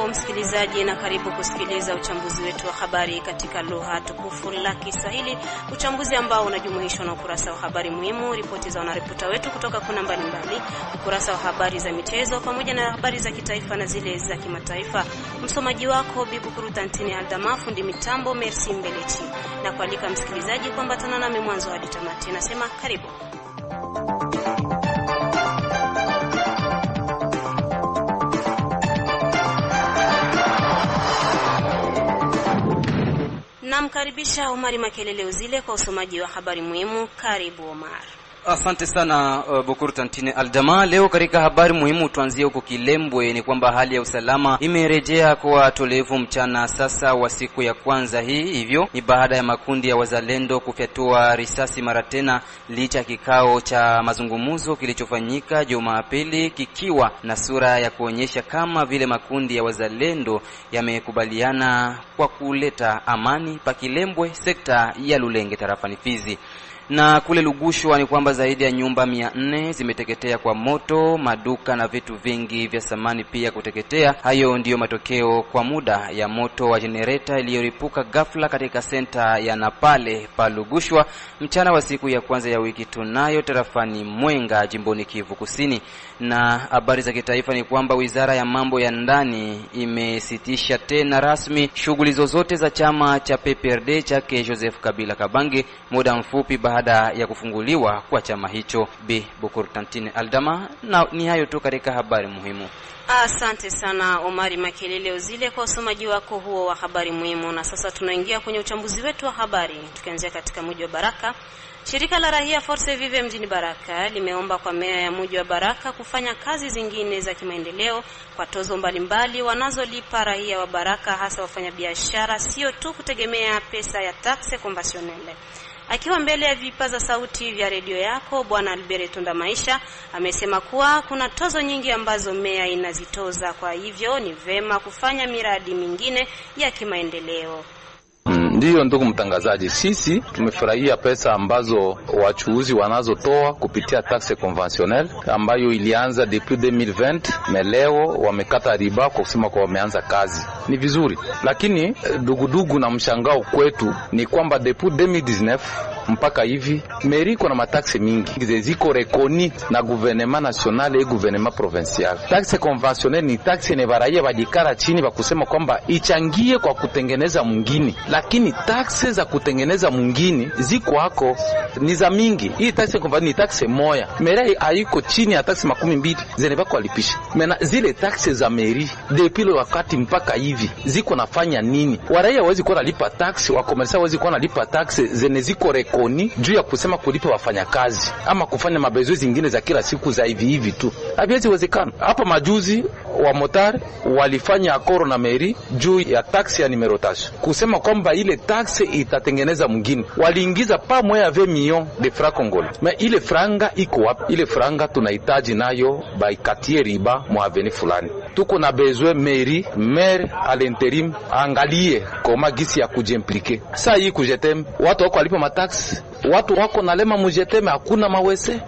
Hujambo msikilizaji na karibu kusikiliza uchambuzi wetu wa habari katika lugha tukufu la Kiswahili, uchambuzi ambao unajumuishwa na ukurasa wa habari muhimu, ripoti za wanaripota wetu kutoka kuna mbalimbali, ukurasa wa habari za michezo pamoja na habari za kitaifa na zile za kimataifa. Msomaji wako Bibu Kurutantini Aldama, fundi mitambo Merci Mbelechi, na kualika msikilizaji kuambatana nami mwanzo hadi tamati. Nasema karibu. Namkaribisha Omari Makelele Uzile kwa usomaji wa habari muhimu. Karibu Omar. Asante sana Bukuru Tantine Aldama. Leo katika habari muhimu tuanzie huko Kilembwe ni kwamba hali ya usalama imerejea kwa tolevu mchana sasa wa siku ya kwanza hii. Hivyo ni baada ya makundi ya wazalendo kufyatua risasi mara tena licha ya kikao cha mazungumzo kilichofanyika Jumapili kikiwa na sura ya kuonyesha kama vile makundi ya wazalendo yamekubaliana kwa kuleta amani pa Kilembwe, sekta ya Lulenge, tarafani Fizi. Na kule Lugushwa ni kwamba zaidi ya nyumba 400 zimeteketea kwa moto, maduka na vitu vingi vya samani pia kuteketea. Hayo ndiyo matokeo kwa muda ya moto wa generator iliyoripuka ghafla katika senta ya Napale pa Lugushwa mchana wa siku ya kwanza ya wiki tunayo tarafani Mwenga, jimboni Kivu Kusini. Na habari za kitaifa ni kwamba Wizara ya Mambo ya Ndani imesitisha tena rasmi shughuli zozote za chama cha PPRD chake Joseph Kabila Kabange muda mfupi baada ya kufunguliwa kwa chama hicho. Bukuru Tantine Aldama, na ni hayo tu katika habari muhimu. Asante sana Omari Makelele Uzile kwa usomaji wako huo wa habari muhimu. Na sasa tunaingia kwenye uchambuzi wetu wa habari tukianzia katika mji wa Baraka. Shirika la raia Force Vive mjini Baraka limeomba kwa meya ya mji wa Baraka kufanya kazi zingine za kimaendeleo kwa tozo mbalimbali wanazolipa raia wa Baraka, hasa wafanyabiashara, sio tu kutegemea pesa ya taxe conventionnelle. Akiwa mbele ya vipaza sauti vya redio yako, Bwana Albert Tunda Maisha amesema kuwa kuna tozo nyingi ambazo meya inazitoza, kwa hivyo ni vema kufanya miradi mingine ya kimaendeleo. Ndiyo ndugu mtangazaji, sisi tumefurahia pesa ambazo wachuuzi wanazotoa kupitia taxe conventionnelle ambayo ilianza depuis 2020, meleo wamekata riba kwa kusema kwa wameanza kazi. Ni vizuri, lakini dugudugu na mshangao kwetu ni kwamba depuis 2019 mpaka hivi meri kuna mataxe mingi ziko rekoni na gouvernement national et gouvernement provincial. Taxe conventionnelle ni taxe ne baraia badikara chini bakusema kwamba ichangie kwa kutengeneza mwingine, lakini taxe za kutengeneza mwingine ziko hako ni za mingi. Hii taxe conventionnelle ni taxe moya, meri haiko chini ya taxe 12 zeneba kulipisha. Mena zile taxe za meri depuis le wakati mpaka hivi ziko nafanya nini? Waraia hawezi kuwa nalipa taxe, wa commerçant hawezi kuwa nalipa taxe zene ziko rekoni juu ya kusema kulipa wafanyakazi ama kufanya mabezo zingine za kila siku za hivi tu. Habiwezi wezekana. Hapa majuzi wa motar walifanya akoro na meri juu ya taxe ya numerotage kusema kwamba ile taxe itatengeneza mwingine. Waliingiza pa moya 20 millions de francs congolais. Mais ile franga iko wapi? Ile franga tunahitaji nayo baikatie riba mwa aveni fulani. Tuko na besoin meri maire à l'intérim angalie koma gisi ya kujimplike. Sasa hii kujetem watu wako walipa matax, watu wako nalema mujeteme hakuna mawese,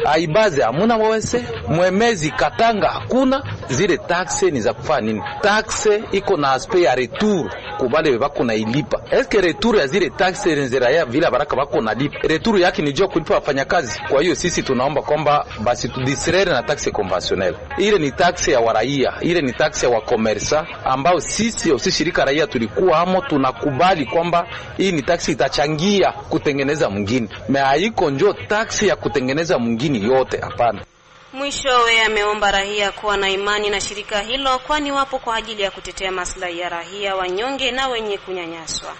aibaze hamuna mawese, mwemezi Katanga hakuna. Zile taxe ni za kufanya nini? Taxe iko na aspect ya retour kubale bako na ilipa. Eske retour ya zile taxe nzera ya vile Baraka bako na lipa, retour yake ni jua kulipa wafanyakazi. Kwa hiyo sisi tunaomba kwamba basi tudistraire na taxe conventionnelle. Ile ni taxe ya waraia, ile ni taxe ya wakomersa ambao sisi shirika raia tulikuwa hamo, tunakubali kwamba hii ni taxe itachangia kutengeneza mwingine. Haiko njo taxe ya kutengeneza mwingine yote, hapana. Mwishowe ameomba raia kuwa na imani na shirika hilo, kwani wapo kwa ajili ya kutetea maslahi ya raia wanyonge na wenye kunyanyaswa.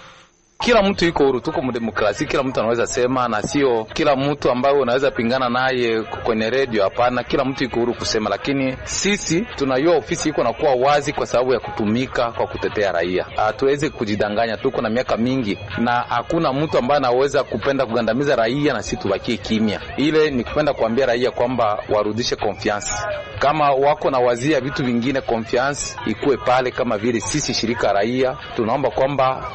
Kila mtu yuko huru, tuko mdemokrasia, kila mtu anaweza sema, na sio kila mtu ambaye unaweza pingana naye kwenye radio, hapana. Kila mtu yuko huru kusema, lakini sisi tunajua ofisi iko na kuwa wazi kwa sababu ya kutumika kwa kutetea raia. Hatuwezi kujidanganya, tuko na miaka mingi na hakuna mtu ambaye anaweza kupenda kugandamiza raia na sisi tubakie kimya. Ile ni kupenda kuambia raia kwamba warudishe confiance. Kama wako na wazia vitu vingine, confiance ikuwe pale. Kama vile sisi shirika raia tunaomba kwamba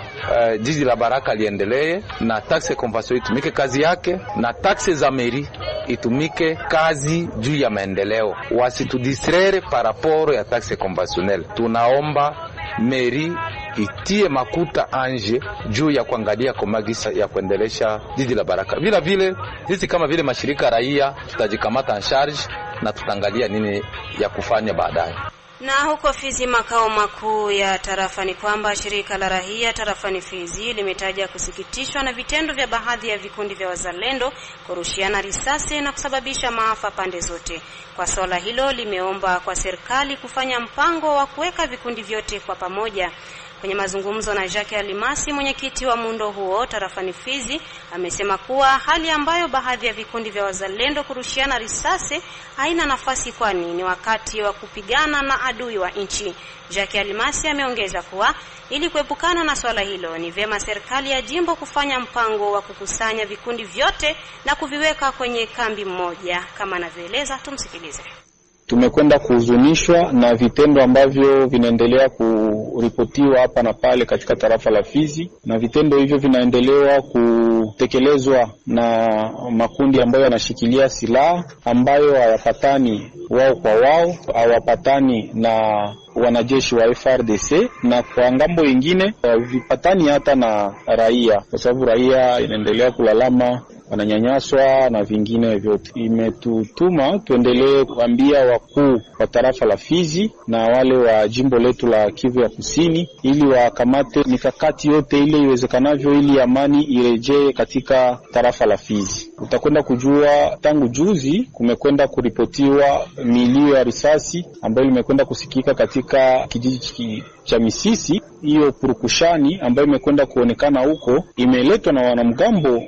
jiji la Baraka liendelee na taxe convention itumike kazi yake, na taxe za meri itumike kazi juu ya maendeleo, wasitudistraire par rapport ya taxe conventionnelle. Tunaomba meri itie makuta anje juu ya kuangalia komagisa ya kuendelesha jiji la Baraka. Vile vile sisi kama vile mashirika raia tutajikamata en charge na tutaangalia nini ya kufanya baadaye. Na huko Fizi, makao makuu ya tarafa, ni kwamba shirika la raia tarafani Fizi limetaja kusikitishwa na vitendo vya baadhi ya vikundi vya wazalendo kurushiana risasi na kusababisha maafa pande zote. Kwa swala hilo limeomba kwa serikali kufanya mpango wa kuweka vikundi vyote kwa pamoja. Kwenye mazungumzo na Jacques Alimasi, mwenyekiti wa muundo huo tarafani Fizi, amesema kuwa hali ambayo baadhi ya vikundi vya wazalendo kurushiana risasi haina nafasi, kwani ni wakati wa kupigana na adui wa nchi. Jacques Alimasi ameongeza kuwa ili kuepukana na swala hilo ni vyema serikali ya jimbo kufanya mpango wa kukusanya vikundi vyote na kuviweka kwenye kambi mmoja, kama anavyoeleza. Tumsikilize. Tumekwenda kuhuzunishwa na vitendo ambavyo vinaendelea kuripotiwa hapa na pale katika tarafa la Fizi, na vitendo hivyo vinaendelewa kutekelezwa na makundi ambayo yanashikilia silaha, ambayo hayapatani wao kwa wao, hawapatani na wanajeshi wa FRDC, na kwa ngambo nyingine vipatani hata na raia, kwa sababu raia inaendelea kulalama, wananyanyaswa na vingine vyote. Imetutuma tuendelee kuambia wakuu wa tarafa la Fizi na wale wa jimbo letu la Kivu ya Kusini ili wakamate mikakati yote ile iwezekanavyo ili amani irejee katika tarafa la Fizi. Utakwenda kujua tangu juzi kumekwenda kuripotiwa milio ya risasi ambayo imekwenda kusikika katika kijiji cha Misisi. Hiyo purukushani ambayo imekwenda kuonekana huko imeletwa na wanamgambo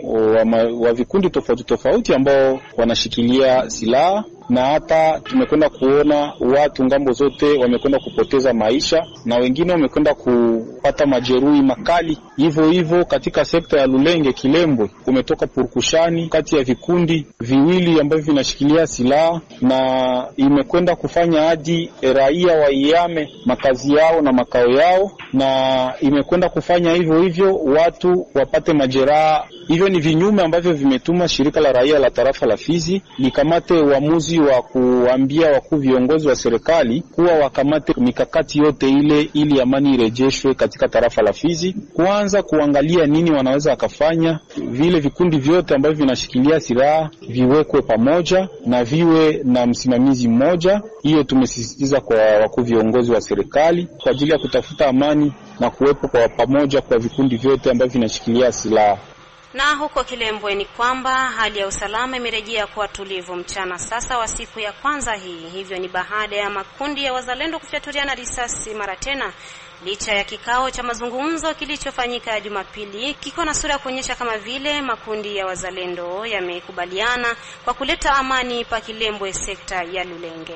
wa vikundi tofauti tofauti ambao wanashikilia silaha, na hata tumekwenda kuona watu ngambo zote wamekwenda kupoteza maisha na wengine wamekwenda kupata majeruhi makali. Hivyo katika sekta ya Lulenge Kilembwe kumetoka purukushani kati ya vikundi viwili ambavyo vinashikilia silaha, na imekwenda kufanya hadi raia waiame makazi yao na makao yao, na imekwenda kufanya hivyo watu wapate majeraha. Hivyo ni vinyume ambavyo vimetuma shirika la raia la tarafa la Fizi likamate uamuzi wa kuambia wakuu viongozi wa serikali kuwa wakamate mikakati yote ile ili amani irejeshwe katika tarafa la Fizi. Kwanza kuangalia nini wanaweza wakafanya, vile vikundi vyote ambavyo vinashikilia silaha viwekwe pamoja na viwe na msimamizi mmoja. Hiyo tumesisitiza kwa wakuu viongozi wa serikali kwa ajili ya kutafuta amani na kuwepo kwa pamoja kwa vikundi vyote ambavyo vinashikilia silaha. Na huko Kilembwe ni kwamba hali ya usalama imerejea kuwa tulivu mchana sasa wa siku ya kwanza hii. Hivyo ni baada ya makundi ya wazalendo kufyatuliana risasi mara tena, licha ya kikao cha mazungumzo kilichofanyika Jumapili kiko na sura ya kuonyesha kama vile makundi ya wazalendo yamekubaliana kwa kuleta amani pa Kilembwe sekta ya Lulenge.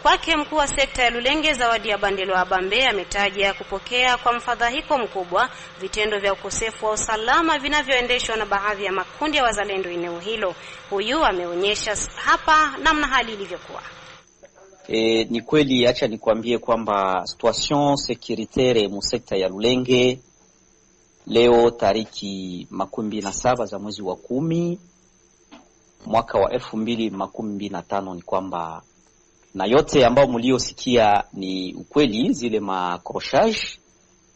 Kwake mkuu wa sekta ya Lulenge Zawadi ya Bandelo Abambe ametaja kupokea kwa mfadhaiko mkubwa vitendo vya ukosefu wa usalama vinavyoendeshwa na baadhi ya makundi ya wazalendo eneo hilo. Huyu ameonyesha hapa namna hali ilivyokuwa. Ni kweli, acha nikwambie kwamba situation securitaire mu sekta ya Lulenge leo tariki 27 za mwezi wa 10 mwaka wa 2025 ni kwamba, na yote ambao mliosikia ni ukweli, zile macrochage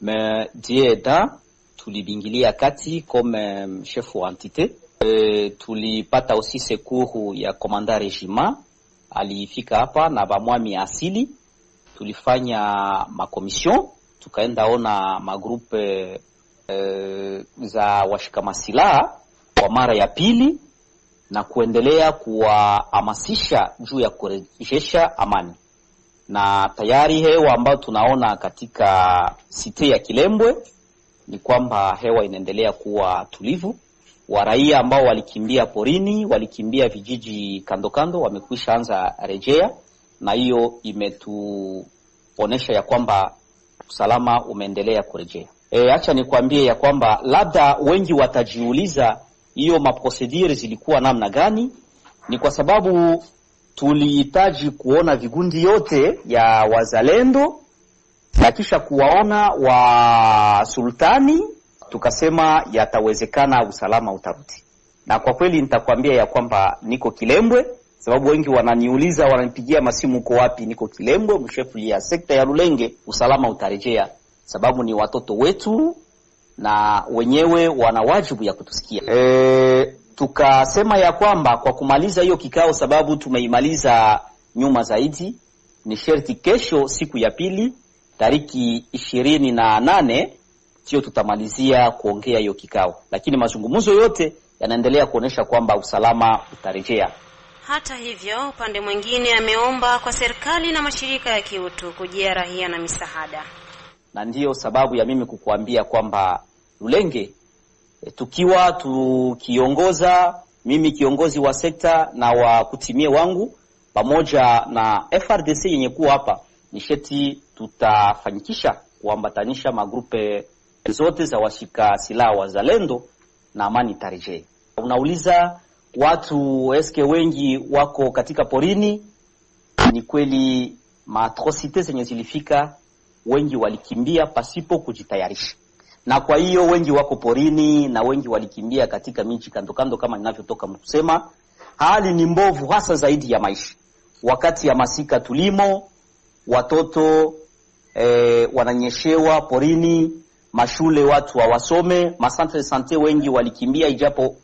me dieda tulibingilia kati comme chef wa entité. Tulipata aussi secours ya commandant régiment alifika hapa na bamwami asili. Tulifanya makomission, tukaenda ona magrupe za washikamasilaha kwa mara ya pili na kuendelea kuwahamasisha juu ya kurejesha amani. Na tayari hewa ambayo tunaona katika site ya Kilembwe ni kwamba hewa inaendelea kuwa tulivu. Waraia ambao walikimbia porini, walikimbia vijiji kando kando, wamekwisha anza rejea, na hiyo imetuonesha ya kwamba usalama umeendelea kurejea. Acha nikwambie ya kwamba labda wengi watajiuliza hiyo maprocedure zilikuwa namna gani. Ni kwa sababu tulihitaji kuona vigundi yote ya wazalendo na kisha kuwaona wa sultani, tukasema yatawezekana usalama utarudi. na kwa kweli nitakwambia ya kwamba niko Kilembwe, sababu wengi wananiuliza, wananipigia masimu uko wapi. Niko Kilembwe, mshefu ya sekta ya Lulenge. Usalama utarejea, sababu ni watoto wetu na wenyewe wana wajibu ya kutusikia. Tukasema ya kwamba kwa kumaliza hiyo kikao, sababu tumeimaliza nyuma zaidi, ni sherti kesho siku ya pili tariki 28 sio tutamalizia kuongea hiyo kikao, lakini mazungumzo yote yanaendelea kuonesha kwamba usalama utarejea. Hata hivyo, upande mwingine ameomba kwa serikali na mashirika ya kiutu kujia rahia na misaada. Na ndiyo sababu ya mimi kukuambia kwamba Lulenge tukiwa tukiongoza, mimi kiongozi wa sekta na wa kutimie wangu pamoja na FRDC yenye kuwa hapa, nisheti tutafanyikisha kuambatanisha magrupe zote za washika silaha wazalendo na amani tarejee. Unauliza watu eske wengi wako katika porini? Ni kweli maatrocite zenye zilifika, wengi walikimbia pasipo kujitayarisha. Na kwa hiyo wengi wako porini na wengi walikimbia katika miji kando kando kama ninavyotoka kusema. Hali ni mbovu hasa zaidi ya maisha. Wakati ya masika tulimo, watoto wananyeshewa porini, mashule watu hawasome, masantre de sante wengi walikimbia ijapo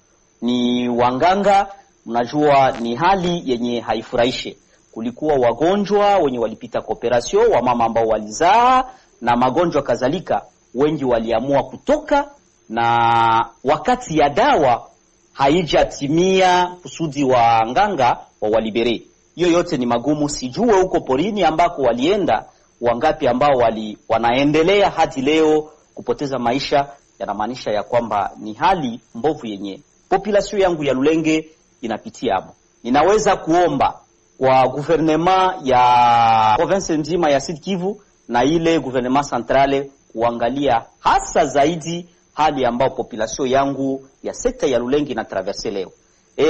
ni wanganga. Mnajua ni hali yenye haifurahishe. Kulikuwa wagonjwa wenye walipita kooperasyon, wamama ambao walizaa na magonjwa kadhalika, wengi waliamua kutoka, na wakati ya dawa haijatimia kusudi wa nganga wa walibere. Hiyo yote ni magumu. Sijue huko porini ambako walienda wangapi ambao wanaendelea hadi leo kupoteza maisha. Yanamaanisha ya kwamba ni hali mbovu yenye population yangu ya Lulenge inapitia hapo. Ninaweza kuomba kwa gouvernement ya province nzima ya Sud Kivu na ile gouvernement centrale kuangalia hasa zaidi hali ambao population yangu ya sekta ya Lulenge na traverse leo.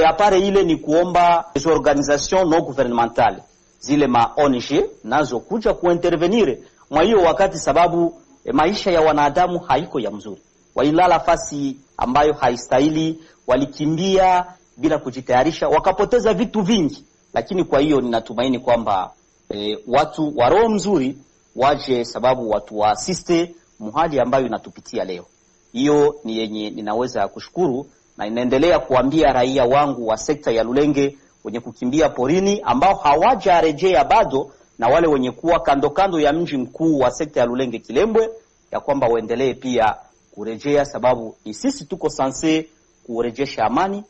Apare ile ni kuomba les organisations non gouvernementales, zile ma ONG nazo kuja kuintervenir mwa hiyo wakati, sababu maisha ya wanadamu haiko ya mzuri. Wailala fasi ambayo haistahili, walikimbia bila kujitayarisha, wakapoteza vitu vingi. Lakini kwa hiyo ninatumaini kwamba watu wa roho mzuri waje, sababu watu wa assiste muhali ambayo inatupitia leo. Hiyo ni yenye ninaweza kushukuru, na inaendelea kuambia raia wangu wa sekta ya Lulenge wenye kukimbia porini ambao hawajarejea bado, na wale wenye kuwa kando kando ya mji mkuu wa sekta ya Lulenge Kilembwe, ya kwamba waendelee pia kurejea, sababu ni sisi tuko sanse kurejesha amani.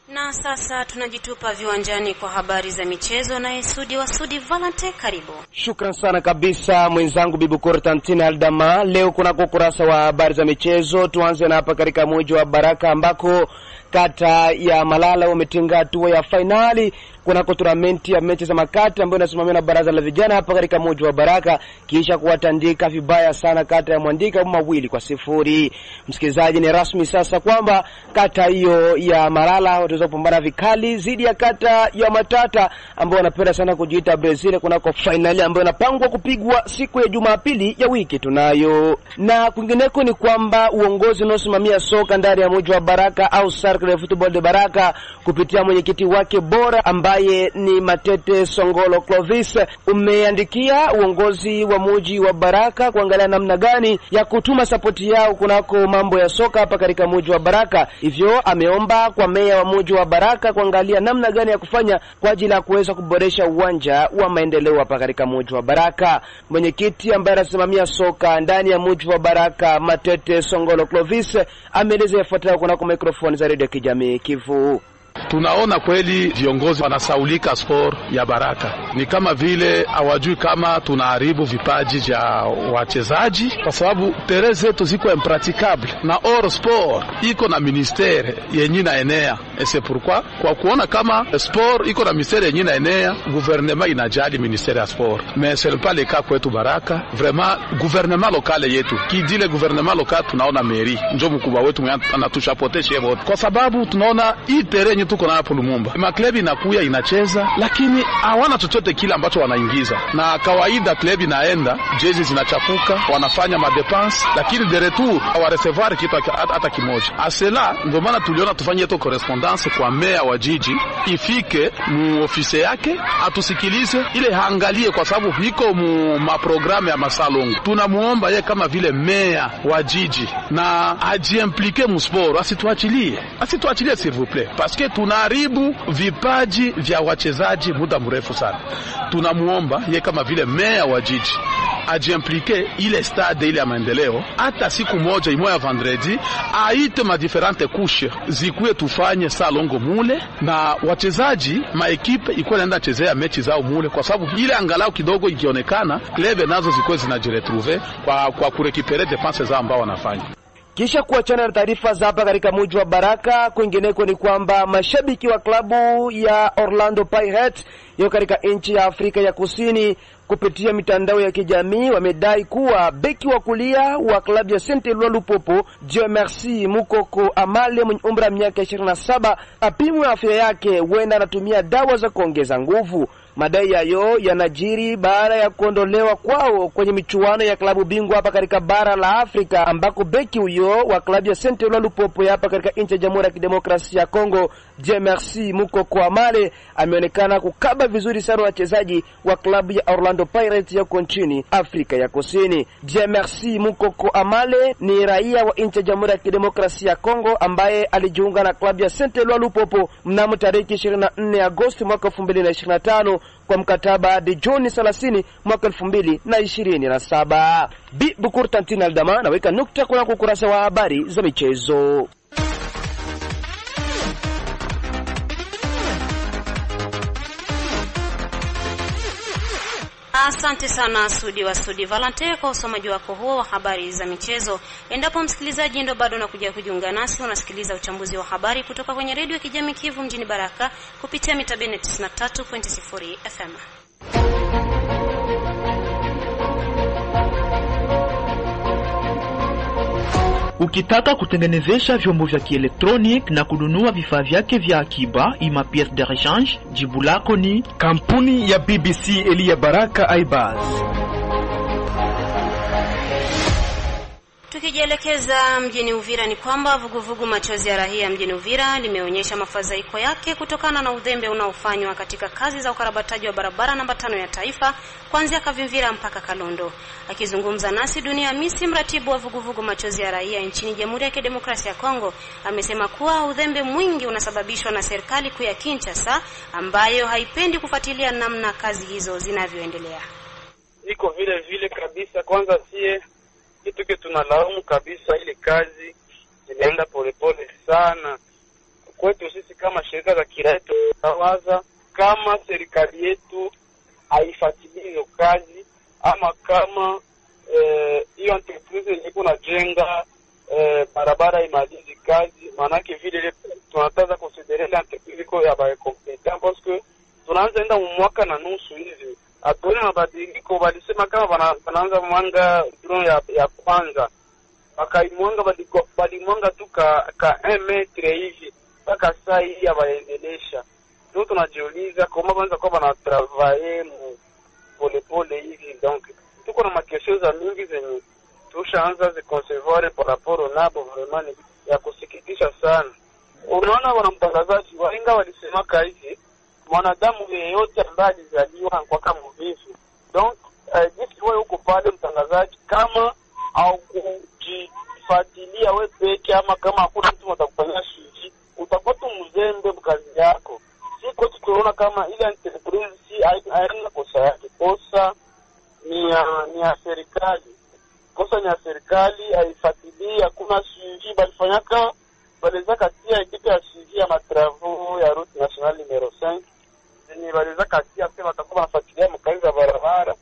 Na sasa tunajitupa viwanjani kwa habari za michezo na Sudi wa Sudi Valente, karibu. Shukran sana kabisa mwenzangu Bibu Constantine Aldama. Leo kuna kurasa wa habari za michezo. Tuanze na hapa katika mji wa Baraka ambako kata ya Malala umetinga hatua ya finali kuna tournament ya mechi za makati ambayo inasimamiwa na baraza la vijana hapa katika mji wa Baraka, kisha kuwatandika vibaya sana kata ya Mwandika 2-0. Msikilizaji, ni rasmi sasa kwamba kata hiyo ya Malala wataweza kupambana vikali zidi ya kata ya Matata ambao wanapenda sana kujiita Brazil kunako finali ambayo inapangwa kupigwa siku ya Jumapili ya wiki tunayo. Na kwingineko ni kwamba uongozi unaosimamia soka ndani ya mji wa Baraka au Cercle de Football de Baraka kupitia mwenyekiti wake bora ambaye ni Matete Songolo Clovis umeandikia uongozi wa mji wa Baraka kuangalia namna gani ya kutuma sapoti yao kunako mambo ya soka hapa katika mji wa Baraka. Hivyo ameomba kwa meya wa mji wa Baraka kuangalia namna gani ya kufanya kwa ajili ya kuweza kuboresha uwanja wa maendeleo hapa katika mji wa Baraka. Mwenyekiti ambaye anasimamia soka ndani ya mji wa Baraka Matete Songolo Clovis ameeleza yafuatayo kunako microphone za Radio Kijamii Kivu. Tunaona kweli viongozi wanasaulika sport ya Baraka, ni kama vile hawajui kama tunaharibu vipaji vya wachezaji, kwa sababu tere zetu ziko impraticable na or sport iko na ministere yenye na enea. C'est pourquoi kwa kuona kama sport iko na ministere yenye na enea, gouvernement inajali ministere ya sport, mais c'est pas le cas kwetu Baraka. Vraiment gouvernement local yetu kidile gouvernement local, tunaona mairie ndio mkubwa wetu anatushapote shevo, kwa sababu tunaona hii tere yenye tuko nayo hapo Lumumba. Maklebi inakuya inacheza, lakini hawana chochote kile ambacho wanaingiza. Na kawaida klebi inaenda, jezi zinachafuka, wanafanya madepense, lakini de retour hawareservoir kitu hata kimoja. Asela ndio maana tuliona tufanye yeto correspondance kwa meya wa jiji, ifike mu ofisi yake atusikilize ile haangalie, kwa sababu hiko mu maprogramu ya masalongo. Tunamuomba ye kama vile meya wa jiji na ajiimplike mu sport, asituachilie s'il vous plaît, parce que tunaharibu vipaji vya wachezaji muda mrefu sana. Tunamuomba ye kama vile meya wa jiji ajiimplike ile stade ile ya maendeleo, hata siku moja imoya vendredi aite ma differente couche zikuwe tufanye salongo mule, na wachezaji maekipe ikuwe naenda chezea mechi zao mule, kwa sababu ile angalau kidogo ikionekana klebe nazo zikuwe zinajiretrouver kwa kurekipere defense zao ambao wanafanya. Kisha kuachana na taarifa za hapa katika mji wa Baraka, kwingineko ni kwamba mashabiki wa klabu ya Orlando Pirates yo katika nchi ya Afrika ya Kusini kupitia mitandao ya kijamii wamedai kuwa beki wa kulia wa klabu ya Saint-Eloi Lupopo Dieu Merci Mukoko Amale mwenye umri wa miaka 27 apimwe afya yake, huenda anatumia dawa za kuongeza nguvu. Madai hayo yanajiri baada ya kuondolewa kwao kwenye michuano ya klabu bingwa hapa katika bara la Afrika, ambako beki huyo wa klabu ya Saint-Eloi Lupopo hapa katika nchi ya Jamhuri ya Kidemokrasia ya Kongo Dieu Merci Mukoko Amale ameonekana kukaba vizuri sana wachezaji wa klabu ya Orlando Pirates yako nchini Afrika ya Kusini. Dieu Merci Mukoko Amale ni raia wa nchi ya Jamhuri ya Kidemokrasia ya Kongo ambaye alijiunga na klabu ya Saint-Eloi Lupopo mnamo tarehe 24 Agosti mwaka 2025 kwa mkataba hadi Juni 30 mwaka 2027. Bukur Tantine Aldama naweka nukta kwa ukurasa wa habari za michezo. Asante sana Sudi Valente kwa usomaji wako huo wa habari za michezo. Endapo msikilizaji ndo bado unakuja kujiunga nasi, unasikiliza uchambuzi wa habari kutoka kwenye redio ya kijamii Kivu mjini Baraka kupitia mita 93.0 FM. Ukitaka kutengenezesha vyombo vya kielektronik na kununua vifaa vyake vya akiba ima pièce de rechange, jibu lako ni kampuni ya BBC Elia Baraka Aibaz. Tukijielekeza mjini Uvira ni kwamba vuguvugu machozi ya rahia mjini Uvira limeonyesha mafadhaiko yake kutokana na udhembe unaofanywa katika kazi za ukarabataji wa barabara namba 5 ya taifa kuanzia Kavimvira mpaka Kalondo. Akizungumza nasi Dunia Misi, mratibu wa vuguvugu machozi ya rahia nchini Jamhuri ya Kidemokrasia ya Kongo, amesema kuwa udhembe mwingi unasababishwa na serikali kuu ya Kinshasa ambayo haipendi kufuatilia namna kazi hizo zinavyoendelea. Iko vile kabisa. Kwanza sie kitu tunalaumu kabisa, ile kazi inaenda polepole sana. Kwetu sisi kama shirika za kiraia tunawaza kama serikali yetu haifuatilii hiyo kazi, ama kama hiyo entreprise iko na jenga barabara imalizi kazi, manake vile tunataza considérer l'entreprise ko ya ba compétent, parce que tunaanza enda mwaka na nusu hivi atuone mabadiliko. Walisema kama wanaanza mwanga drone ya kwanza wakaimwanga balimwanga tu ka 1 metre hivi mpaka saa hii abaendelesha. Ndio tunajiuliza kama kwanza kwa bana travailler pole hivi. Donc tuko na makesho za mingi zenye tushaanza ziconcevoir par rapport nabo, vraiment ya kusikitisha sana. Unaona wana mtangazaji wainga walisema hivi, mwanadamu yeyote ambaye alizaliwa kwa kama mvivu. Donc jinsi wewe uko pale mtangazaji, kama au kujifuatilia wewe peke, ama kama hakuna mtu atakufanyia shiji, utakuwa tu mzembe mkazi yako. Siko tukiona kama ile entreprise si haina kosa yake, kosa ni ya serikali. Kosa ni ya serikali, haifuatilii, hakuna shiji balifanyaka baleza katia ekipe ya shiji ya matravaux ya route nationale numero 5. Ni baleza katia pia watakuwa wanafuatilia mkazi za barabara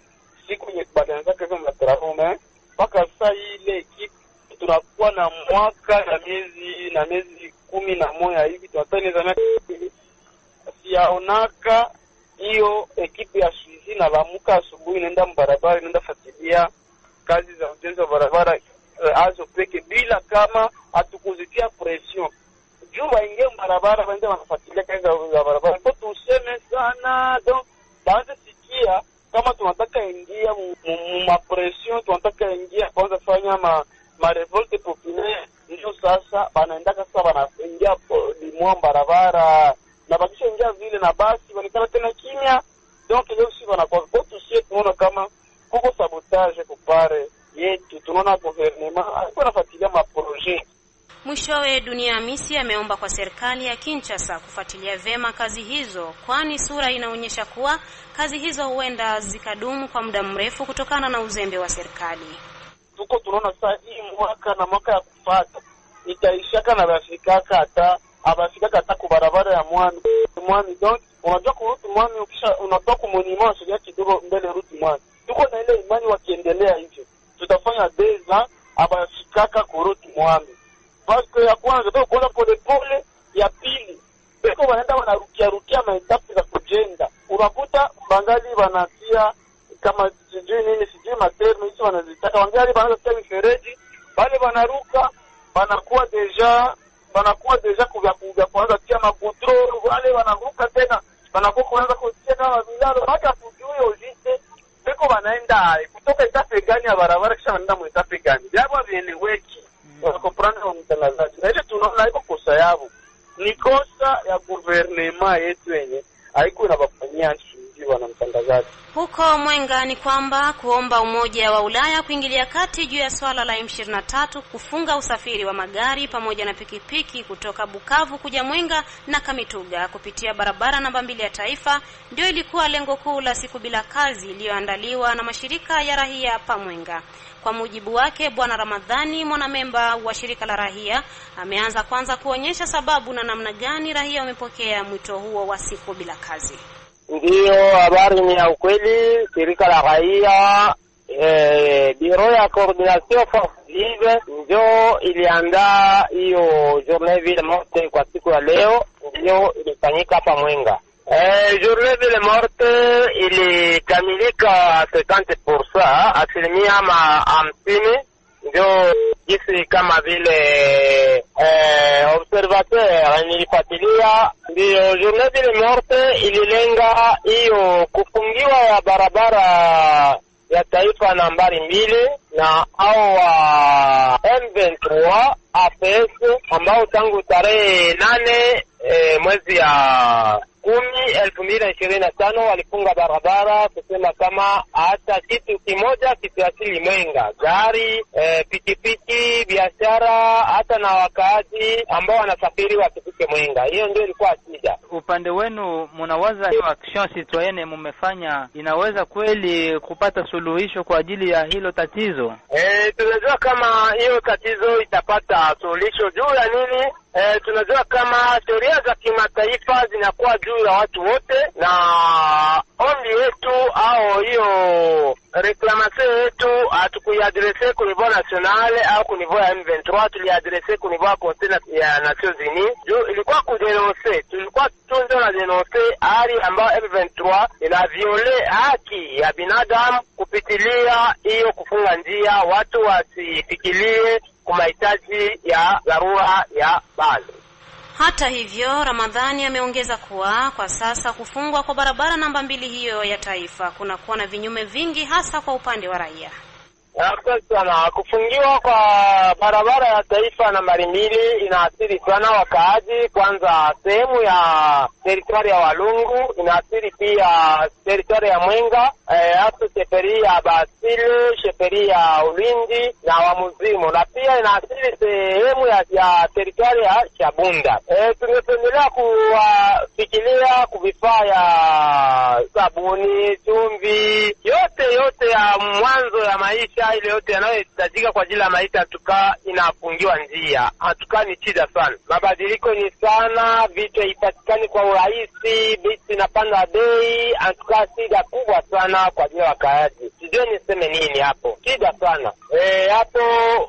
siku yenye badanza kwa matravaux mpaka saa ile ekipe tunakuwa na mwaka na miezi 11 hivi tunataneza miaka siaonaka hiyo ekipe ya shizi na lamuka asubuhi nenda mbarabara nenda fuatilia kazi za ujenzi wa barabara azo peke bila kama atukuzitia pression. Juu waingie barabara waende wanafuatilia kazi za barabara. Kwa tuseme sana donc baadhi sikia kama tunataka ingia ma pression, tunataka ingia kwanza fanya ma revolte populaire, ndio sasa banaenda sasa wanaingia limwa barabara na bakisha ingia vile na basi wanikana tena kimya. Donc leo si wanakuwa kwa tusie tunaona kama kuko sabotage kupare yetu, tunaona gouvernement alikuwa anafuatilia ma projet. Mwishowe Dunia Hamisi ameomba kwa serikali ya Kinshasa kufuatilia vema kazi hizo, kwani sura inaonyesha kuwa kazi hizo huenda zikadumu kwa muda mrefu kutokana na uzembe wa serikali. Tuko tunaona saa hii mwaka na mwaka ya kufuata itaishaka na Afrika hata kwa barabara ya Mwami. Donc unajua kuruti Mwami, ukisha unatoka kwa monument sio kidogo mbele ruti Mwami. Tuko na ile imani wakiendelea hivyo tutafanya deza abafikaka kuruti Mwami. Basi ya kwanza ndio kuona pole pole, ya pili beko wanaenda wanarukia maetapu za kujenga. Unakuta bangali wanatia kama sijui matermo hizo wanazitaka, wangali wanaanza kutia mifereji, bale wanaruka wanakuwa deja kuja kuanza kutia magudro, wale wanaruka tena wanakuwa kuanza kutia kama vilalo hata kujui ojite beko wanaenda kutoka etape gani ya barabara kisha wanaenda mu etape gani. Jambo vieleweki. Wakoprana wa mtangazaji. Na hiyo tunaona iko kosa yao. Ni kosa ya gouvernement yetu yenye haiko inabafanyia nchi wana mtangazaji. Huko Mwenga ni kwamba kuomba Umoja wa Ulaya kuingilia kati juu ya swala la M23 kufunga usafiri wa magari pamoja na pikipiki kutoka Bukavu kuja Mwenga na Kamituga kupitia barabara namba 2 ya taifa ndio ilikuwa lengo kuu la siku bila kazi iliyoandaliwa na mashirika ya raia pa Mwenga. Kwa mujibu wake Bwana Ramadhani, mwanamemba wa shirika la raia, ameanza kwanza kuonyesha sababu na namna gani raia wamepokea mwito huo wa siku bila kazi. Ndiyo, habari ni ya ukweli. Shirika la raia biro ya coordination force ndio iliandaa hiyo journée ville morte kwa siku ya leo, ndio ilifanyika hapa Mwenga. Journée ville morte ilikamilika 50%, asilimia 50 ndio jinsi kama vile observateur nilifuatilia. Ndio journée ville morte ililenga hiyo kufungiwa ya barabara ya taifa nambari 2 na au M23 APS ambao tangu tarehe 8 mwezi ya 10/2025 walifunga barabara kusema kama hata kitu kimoja kisiasili Mwenga, gari, pikipiki, biashara, hata na wakaaji ambao wanasafiri wasifike Mwenga. Hiyo ndio ilikuwa shida. Upande wenu mnawaza hiyo action citoyenne mmefanya inaweza kweli kupata suluhisho kwa ajili ya hilo tatizo? Tunajua kama hiyo tatizo itapata suluhisho juu ya nini? Tunajua kama sheria za kimataifa zinakuwa juu ya watu wote, na ombi yetu au hiyo reclamation yetu hatukuiadresse ku niveau national au ku niveau ya M23, tuliadresse ku niveau ya Conseil ya Nations Unies. Juu ilikuwa kudenoncer, tulikuwa tunzo na denoncer hali ambayo M23 ina viole haki ya binadamu kupitilia hiyo kufunga njia watu wasifikirie kwa mahitaji ya dharura ya bali. Hata hivyo, Ramadhani ameongeza kuwa kwa sasa kufungwa kwa barabara namba 2 hiyo ya taifa kunakuwa na vinyume vingi hasa kwa upande wa raia. Asante sana. Kufungiwa kwa barabara ya taifa nambari 2 inaathiri sana wakaaji. Kwanza sehemu ya territory ya Walungu, inaathiri pia territory ya Mwenga, hasa sheferi ya Basile, sheferi ya Ulindi na Wamuzimu, na pia inaathiri sehemu ya territory ya Chabunda. Tungependelea kufikiria kuvifaa ya sabuni, chumvi, yote ya mwanzo ya maisha ile yote yanayohitajika kwa ajili ya maisha tuka inafungiwa njia. Hatuka ni shida sana. Mabadiliko ni sana, vitu haipatikani kwa urahisi, vitu inapanda bei, hatuka shida kubwa sana kwa ajili ya wakaaji. Sijui niseme nini hapo. Shida sana. Hapo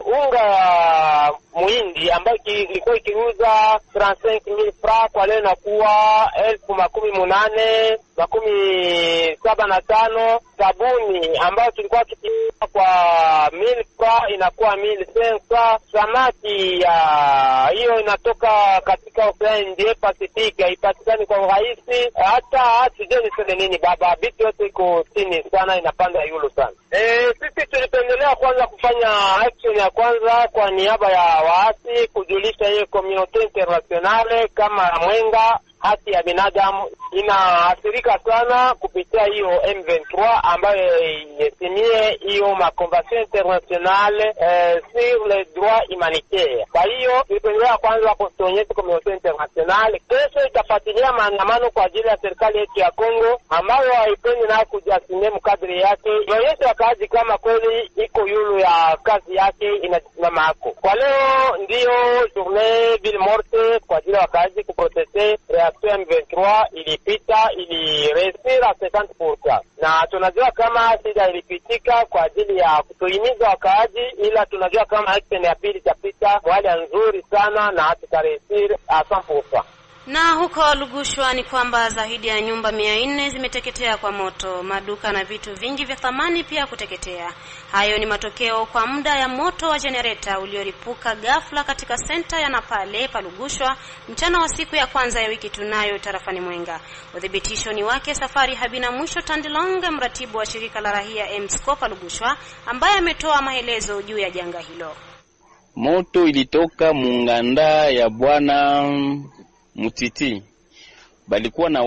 unga muhindi ambayo ilikuwa ikiuza 35,000 francs, kwa leo inakuwa 18,75. Sabuni ambayo tulikuwa tukiuza kwa 1,000 francs inakuwa 1,500. Samaki ya hiyo inatoka katika Ocean Indian Pacific, haipatikani kwa urahisi. Hata sijui niseme nini baba, vitu yote iko chini sana, inapanda yulu sana. Sisi tulipendelea kwanza kufanya action ya kwanza kwa niaba ya waasi, kujulisha hiyo community internationale kama Mwenga haki ya binadamu inaathirika sana kupitia hiyo M23 ambayo imesimie hiyo makonvention internationale sur les droits humanitaires. Kwa hiyo tulipendelea kwanza kuonyesha community internationale. Kesho itafuatilia maandamano kwa ajili ya serikali yetu ya Kongo ambayo haipendi na kujiasimia mkadri yake. Ionyesha wakaaji kama kweli iko yulu ya kazi yake inasimama hako. Kwa leo ndio journée ville morte kwa ajili ya wakaaji kuproteste reaction M23 ilipita, iliresira 50%. Na tunajua kama sida ilipitika kwa ajili ya kutuhimiza wakaaji, ila tunajua kama action ya pili itapita kwa hali nzuri sana na tutaresira 100%. Na huko Lugushwa ni kwamba zaidi ya nyumba 400 zimeteketea kwa moto, maduka na vitu vingi vya thamani pia kuteketea. Hayo ni matokeo kwa muda ya moto wa generator ulioripuka ghafla katika senta ya Napale pa Lugushwa mchana wa siku ya kwanza ya wiki tunayo tarafani Mwenga. Udhibitisho ni wake Safari Habina Mwisho Tandilonga, mratibu wa shirika la rahia MSCO pa Lugushwa, ambaye ametoa maelezo juu ya janga hilo. Moto ilitoka munganda ya bwana Mutiti. Balikuwa na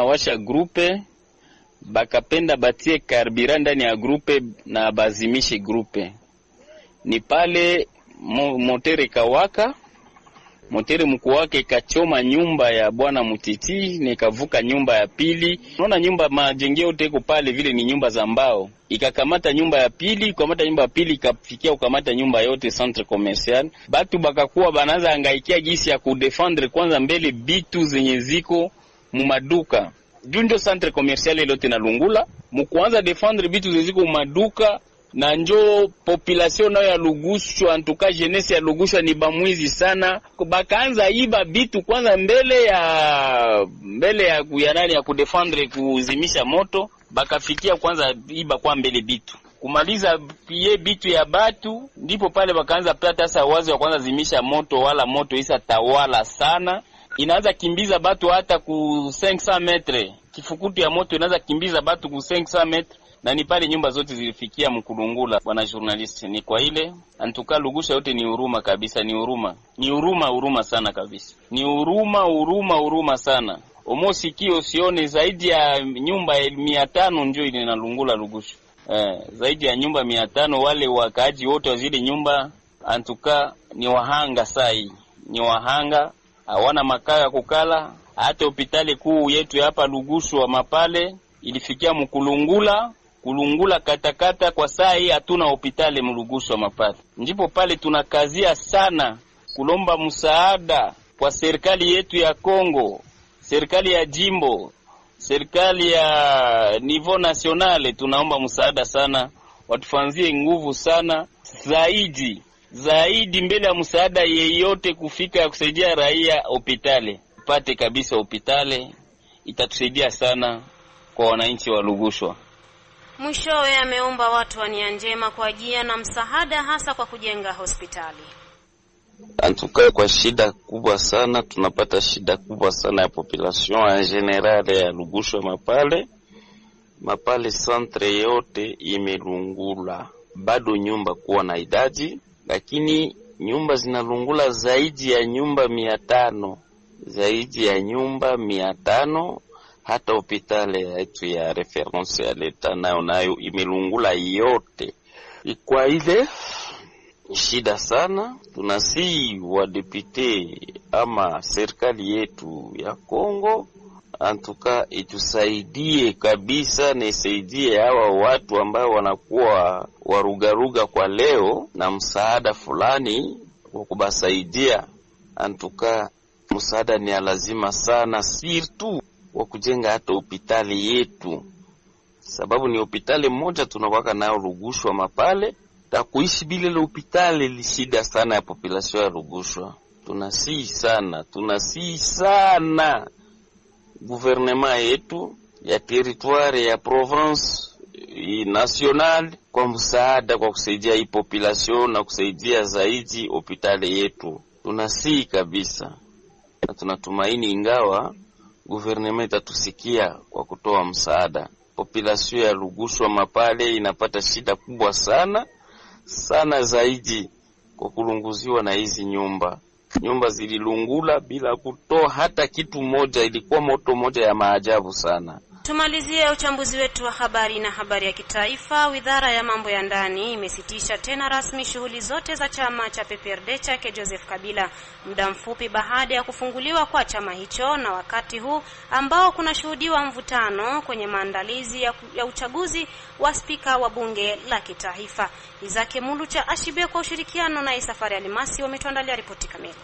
washa grupe, bakapenda batie karbira ndani ya grupe na bazimishe grupe. Ni pale motere kawaka, motere mkuu wake ikachoma nyumba ya bwana Mutiti, nikavuka nyumba ya pili. Unaona nyumba majengeo teko pale vile ni nyumba za mbao. Ikakamata nyumba ya pili, ikafikia ukamata nyumba yote centre commercial. Batu bakakuwa banaanza hangaikia gisi ya kudefendre kwanza mbele bitu zenye ziko mu maduka. Junjo centre commercial lote na Lungula, mkuanza defendre bitu zenye ziko mu maduka. Na njo population nayo ya Lugushwa, antuka jeunesse ya Lugushwa ni bamwizi sana. Bakaanza iba bitu kwanza mbele ya kuyanani ya kudefendre kuzimisha moto. Bakafikia kwanza iba kwa mbele bitu. Kumaliza pie bitu ya batu, ndipo pale bakaanza plata sasa wazi wa kwanza zimisha moto, wala moto isa tawala sana. Inaanza kimbiza batu hata ku 500 metre. Kifukutu ya moto inaanza kimbiza batu ku 500 metre. Na ni pale nyumba zote zilifikia Mkulungula, bwana journalist. Ni kwa ile antuka Lugusha yote ni huruma kabisa, ni huruma sana kabisa. Ni huruma sana. Omosikio sione zaidi ya nyumba 500 ndio inalungula Lugusha. Zaidi ya nyumba 500, wale wakaaji wote wa zile nyumba antuka ni wahanga sai. Ni wahanga, hawana makao ya kukala. Hata hospitali kuu yetu hapa Lugushwa Mapale ilifikia Mkulungula katakata. Kwa saa hii hatuna hospitali Mlugushwa Mapale. Ndipo pale tunakazia sana kulomba msaada kwa serikali yetu ya Kongo, serikali ya jimbo, serikali ya niveau nationale. Tunaomba msaada sana, watufanzie nguvu sana zaidi mbele ya msaada yeyote kufika ya kusaidia raia. Hospitali pate kabisa, hospitali itatusaidia sana kwa wananchi wa Lugushwa. Mwishowe ameomba watu wa nia njema kwa ajili na msaada, hasa kwa kujenga hospitali. Antuka kwa shida kubwa sana, tunapata shida kubwa sana ya population en general ya Lugushwa Mapale centre yote imelungula. Bado nyumba kuwa na idadi, lakini nyumba zinalungula zaidi ya nyumba 500. Hata hospitali yetu ya reference ya leta nayo imelungula yote. Kwa ile shida sana, tunasi wa depute ama serikali yetu ya Kongo antuka itusaidie kabisa, nisaidie hawa watu ambao wanakuwa warugaruga kwa leo na msaada fulani wa kubasaidia. Antuka msaada ni lazima sana, surtout wa kujenga hata hospitali yetu, sababu ni hospitali moja tunakwaka nayo Lugushwa Mapale, takuishi bila ile hospitali ni shida sana ya population ya Rugushwa. Tunasihi sana gouvernement yetu ya territoire ya province national kwa msaada, kwa kusaidia hii population na kusaidia zaidi hospitali yetu. Tunasihi kabisa na tunatumaini ingawa gouvernement itatusikia kwa kutoa msaada. Population ya Rugushwa Mapale inapata shida kubwa sana zaidi kwa kulunguziwa na hizi nyumba zililungula bila kutoa hata kitu moja. Ilikuwa moto moja ya maajabu sana. Tumalizie uchambuzi wetu wa habari na habari ya kitaifa. Wizara ya mambo ya ndani imesitisha tena rasmi shughuli zote za chama cha PPRD chake Joseph Kabila muda mfupi baada ya kufunguliwa kwa chama hicho, na wakati huu ambao kunashuhudiwa mvutano kwenye maandalizi ya uchaguzi wa spika wa bunge la kitaifa. Izake Mulucha Ashibe kwa ushirikiano na Safari Alimasi wametuandalia ripoti kamili.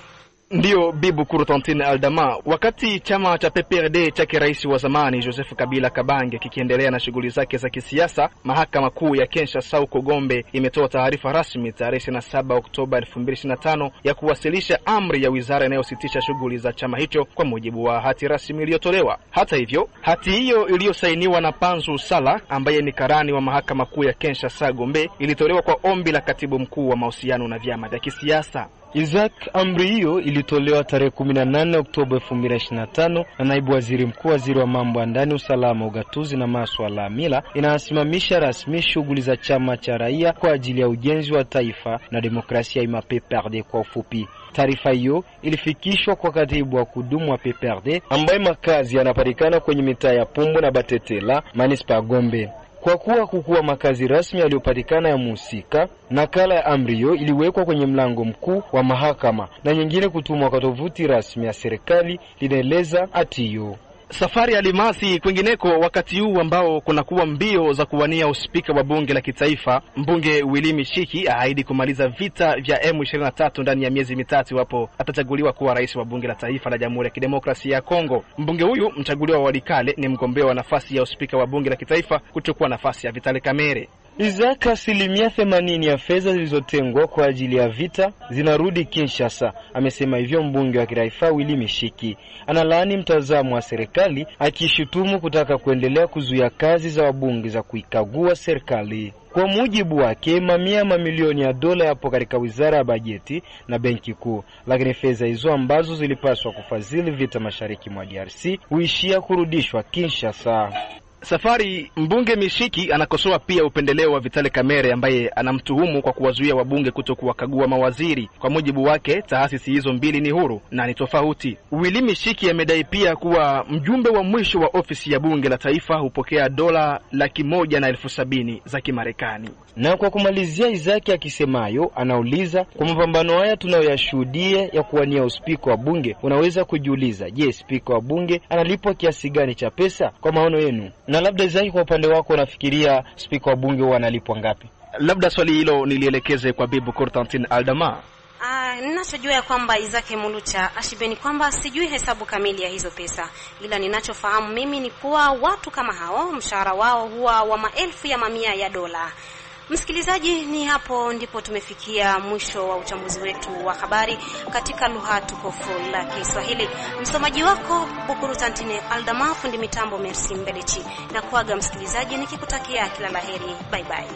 Ndiyo Bibu Kurutantine Aldama, wakati chama cha PPRD chake rais wa zamani Joseph Kabila Kabange kikiendelea na shughuli zake za kisiasa, mahakama kuu ya Kinshasa huko Gombe imetoa taarifa rasmi tarehe 7 Oktoba 2025 ya kuwasilisha amri ya wizara inayositisha shughuli za chama hicho kwa mujibu wa hati rasmi iliyotolewa. Hata hivyo, hati hiyo iliyosainiwa na Panzu Sala ambaye ni karani wa mahakama kuu ya Kinshasa Gombe ilitolewa kwa ombi la katibu mkuu wa mahusiano na vyama vya kisiasa. Isaac, amri hiyo ilitolewa tarehe 18 Oktoba 2025 na naibu waziri mkuu, waziri wa mambo ya ndani, usalama, ugatuzi na masuala ya mila. Inasimamisha rasmi shughuli za chama cha raia kwa ajili ya ujenzi wa taifa na demokrasia ya PPRD kwa ufupi. Taarifa hiyo ilifikishwa kwa katibu wa kudumu wa PPRD ambaye makazi yanapatikana kwenye mitaa ya Pumbu na Batetela, manispa Gombe. Kwa kuwa makazi rasmi yaliyopatikana ya muhusika, nakala ya amri hiyo iliwekwa kwenye mlango mkuu wa mahakama na nyingine kutumwa kwa tovuti rasmi ya serikali, linaeleza hati hiyo. Safari Alimasi kwingineko, wakati huu ambao kunakuwa mbio za kuwania uspika wa bunge la kitaifa, mbunge Willy Mishiki ahaidi kumaliza vita vya M23 ndani ya miezi mitatu hapo atachaguliwa kuwa rais wa bunge la taifa la Jamhuri ya Kidemokrasia ya Kongo. Mbunge huyu mchaguliwa wa Walikale ni mgombea wa nafasi ya uspika wa bunge la kitaifa kuchukua nafasi ya Vitali Kamere. Isaac, 80% ya fedha zilizotengwa kwa ajili ya vita zinarudi Kinshasa, amesema hivyo mbunge wa kitaifa Willy Mishiki. Analaani mtazamo wa serikali akishutumu kutaka kuendelea kuzuia kazi za wabunge za kuikagua serikali. Kwa mujibu wake, mamilioni ya dola yapo katika wizara ya bajeti na benki kuu, lakini fedha hizo ambazo zilipaswa kufadhili vita mashariki mwa DRC huishia kurudishwa Kinshasa. Safari mbunge Mishiki anakosoa pia upendeleo wa Vitali Kamere ambaye anamtuhumu kwa kuwazuia wabunge kutokuwakagua mawaziri. Kwa mujibu wake, taasisi hizo mbili ni huru na ni tofauti. Willy Mishiki amedai pia kuwa mjumbe wa mwisho wa ofisi ya bunge la taifa hupokea dola 170,000 za Kimarekani. Na kwa kumalizia, Izaki akisemayo anauliza, kwa mapambano haya tunayoyashuhudia ya kuwania uspika wa bunge, unaweza kujiuliza, je, spika wa bunge analipwa kiasi gani cha pesa? Kwa maono yenu, na labda Izaki, kwa upande wako unafikiria spika wa bunge huwa analipwa ngapi? Labda swali hilo nilielekeze kwa Bibu Kurutantine Aldama. Ninachojua ya kwamba Izake Mulucha Ashibeni kwamba sijui hesabu kamili ya hizo pesa, ila ninachofahamu mimi ni kuwa watu kama hao mshahara wao huwa wa maelfu ya mamia ya dola. Msikilizaji, ni hapo ndipo tumefikia mwisho wa uchambuzi wetu wa habari katika lugha tukufu la Kiswahili. Msomaji wako Kurutantine Aldama, fundi mitambo Merci Mbelechi, na kuaga msikilizaji nikikutakia kila laheri. Bye bye.